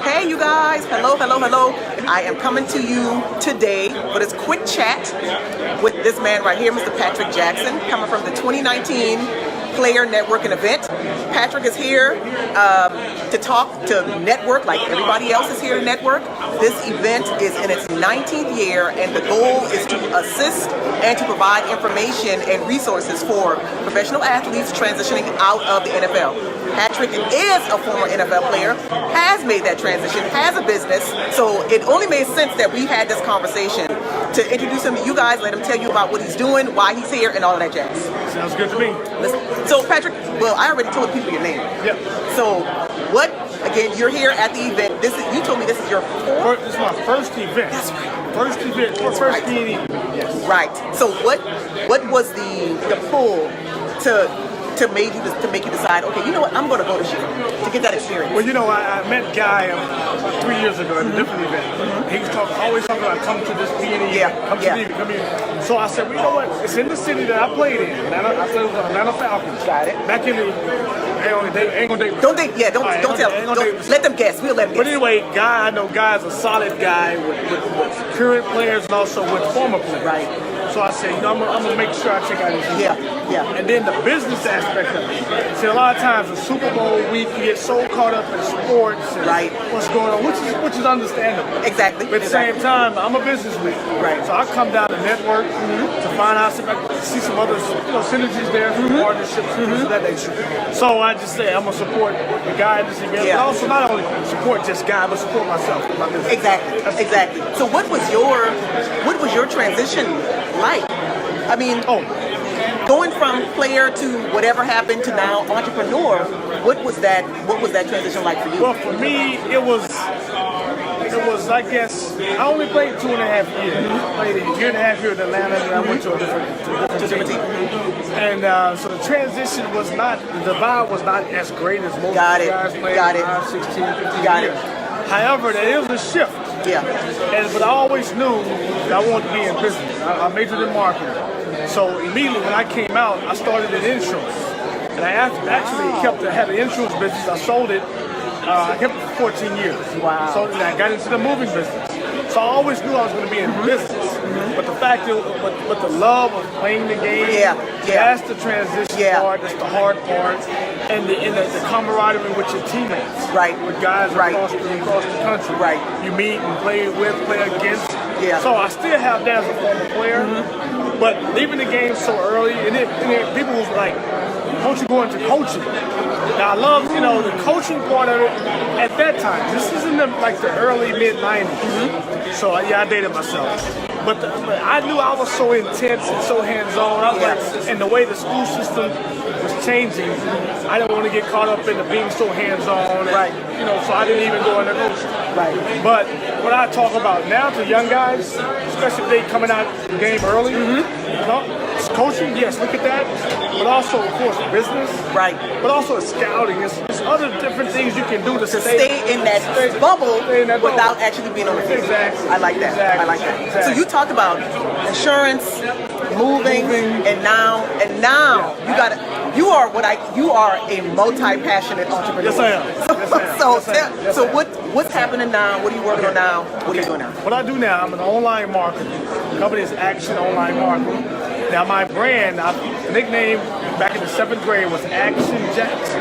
Hey you guys, hello. I am coming to you today for this quick chat with this man right here, Mr. Patrick Jackson, coming from the 2019 Player Networking event. Patrick is here to talk to network like everybody else is here to network. This event is in its 19th year and the goal is to assist and to provide information and resources for professional athletes transitioning out of the NFL. Patrick is a former NFL player, has made that transition, has a business, so it only made sense that we had this conversation to introduce him to you guys, let him tell you about what he's doing, why he's here, and all of that jazz. Sounds good to me. Listen, so Patrick, well, I already told people your name. Yep. So what, again, you're here at the event. You told me this is your fourth? This is my first event. That's right. First event, That's first right. PNE. Yes. Right. So what was the pull to make you decide, okay, you know what, I'm going to go this year to get that experience? Well, you know, I met Guy 3 years ago at a different event. He was always talking about come to this PNE, come here. So I said, well, you know what, it's in the city that I played in. I played with the Atlanta Falcons. Got it. Back in the, ain't gonna date. Don't tell them. Let them guess. We'll let them guess. But anyway, Guy, I know Guy's a solid guy with current players and also with former players. Right. So I said, you know, I'm gonna make sure I check out his Yeah. And then the business aspect of it. See, a lot of times the Super Bowl week, you get so caught up in sports and what's going on, which is understandable. Exactly. But at the same time, I'm a businessman. Right. So I come down to network to find out if I can see some other synergies there, partnerships, things of that nature. So I just say I'm gonna support the guy in this event, but also not only support just Guy, but support myself. Exactly. So what was your transition like? I mean, going from player to whatever happened to now entrepreneur, what was that transition like for you? Well, for me, it was I guess I only played 2.5 years. I played a year and a half here in Atlanta, and I went to a different team. And so the transition was not, the vibe was not as great as most guys played 5, 16, 15 years. However, there is a shift. Yeah. But I always knew that I wanted to be in business. I majored in marketing. So immediately when I came out, I started in insurance. And I actually had an insurance business. I sold it. I kept it for 14 years. Wow. So then I got into the moving business. So I always knew I was going to be in business. But the fact that, but the love of playing the game, that's the transition part, that's the hard part, and the camaraderie with your teammates, with guys across the country. Right. You meet and play against. Yeah. So I still have that as a former player, but leaving the game so early, and then people was like, "Won't you go into coaching?" Now I love, the coaching part of it at that time. This is in the early mid '90s. So I dated myself. But I knew I was so intense and so hands-on. I was like, and the way the school system was changing, I didn't want to get caught up in being so hands-on. So I didn't even go into coaching. But what I talk about now to young guys, especially if they coming out the game early, it's coaching, yes, look at that. But also, of course, business. But also scouting. It's other different things you can do to stay in that bubble without actually being on the field. Exactly. I like that. Exactly. So you talked about insurance, moving, and now you are a multi-passionate entrepreneur. Yes, I am. So what's happening now? What are you working on now? What are you doing now? What I do now, I'm an online marketer. The company is Action Online Marketing. Now my brand, the nickname back in the 7th grade was Action Jackson.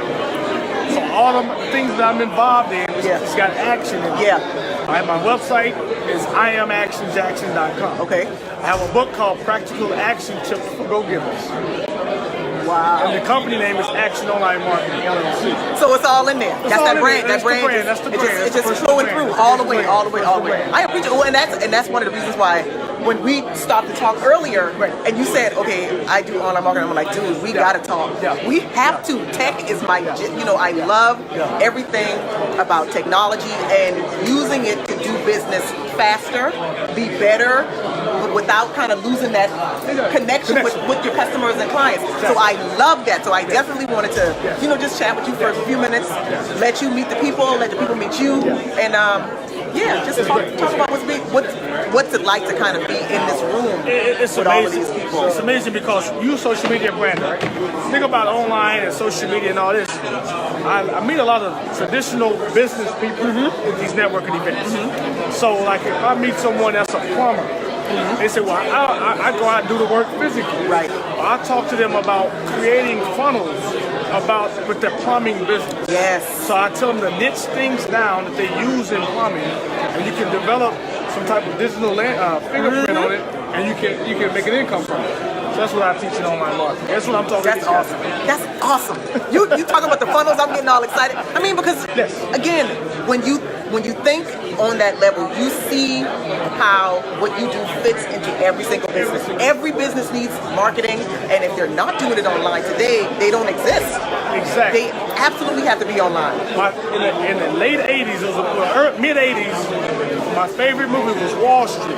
So all the things that I'm involved in, it's got action in it. All right, my website is IamActionJackson.com. Okay. I have a book called Practical Action Tips for Go-Givers. Wow. And the company name is Action Online Marketing, LLC. So it's all in there. That's the brand. That's the brand. It's just flowing through all the way. I appreciate it. And that's one of the reasons why when we stopped to talk earlier, and you said, okay, I do online marketing, I'm like, dude, we gotta talk. We have to. Tech is my, I love everything about technology and using it to do business faster, be better, without kind of losing that connection with your customers and clients. So I love that. So I definitely wanted to, just chat with you for a few minutes, let you meet the people, let the people meet you, and just talk about what's it like to kind of be in this room it's with amazing. all of these people. It's amazing because you social media brand, right? Think about online and social media and all this. I meet a lot of traditional business people at these networking events. So like if I meet someone that's a plumber, they say, well, I go out and do the work physically. Right. I talk to them about creating funnels with their plumbing business. Yes. So I tell them to niche things down that they use in plumbing, and you can develop some type of digital fingerprint on it, and you can make an income from it. So that's what I teach in online marketing. That's what I'm talking about. That's awesome. That's awesome. You talking about the funnels? I'm getting all excited. I mean, because again, when you think on that level, you see how what you do fits into every single business. Every business needs marketing, and if they're not doing it online today, they don't exist. Exactly. They absolutely have to be online. In the late 80s, mid 80s, my favorite movie was Wall Street.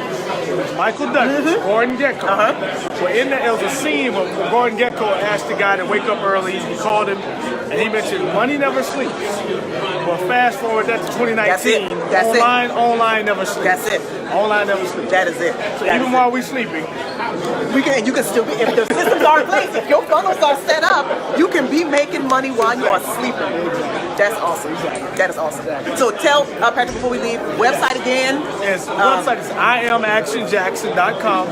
It was Michael Douglas, Gordon Gekko. Well, in there was a scene where Gordon Gekko asked the guy to wake up early. He called him, and he mentioned money never sleeps. Well, fast forward that to 2019. Online never sleeps. That's it. Online never sleeps. That is it. So even while we're sleeping, you can still be, if the systems are in place, if your funnels are set up, you can be making money while you are sleeping. That's awesome. That is awesome. So tell Patrick before we leave, website again. Yes, website is IamActionJackson.com.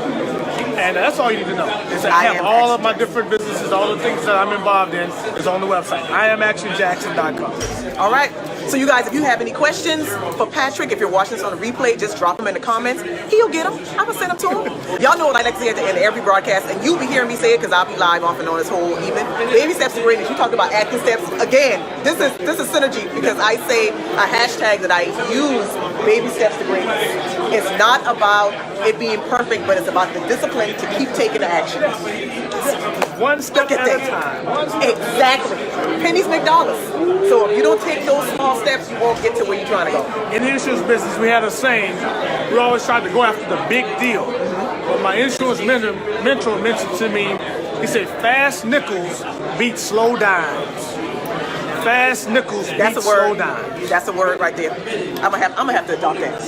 And that's all you need to know. I have all of my different businesses, all the things that I'm involved in is on the website. IamActionJackson.com. All right. So you guys, if you have any questions for Patrick, if you're watching this on a replay, just drop them in the comments. He'll get them. I'm going to send them to him. Y'all know what I like to say at the end of every broadcast, and you'll be hearing me say it because I'll be live off and on this whole evening. Baby steps to greatness. You talked about action steps. Again, this is synergy because I say a hashtag that I use, baby steps to greatness. It's not about it being perfect, but it's about the discipline to keep taking the action. One step at a time. Exactly. Pennies make dollars. So if you don't take those small steps, you won't get to where you're trying to go. In the insurance business, we had a saying, we always tried to go after the big deal. But my insurance mentor mentioned to me, he said, fast nickels beat slow dimes. Fast nickels beat slow dimes. That's a word right there. I'm gonna have to adopt that.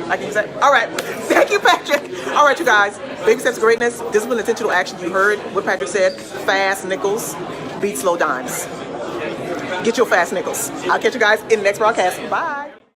I can use that. All right. Thank you, Patrick. All right, you guys. Baby steps to greatness. Discipline, intentional action. You heard what Patrick said. Fast nickels beat slow dimes. Get your fast nickels. I'll catch you guys in the next broadcast. Bye.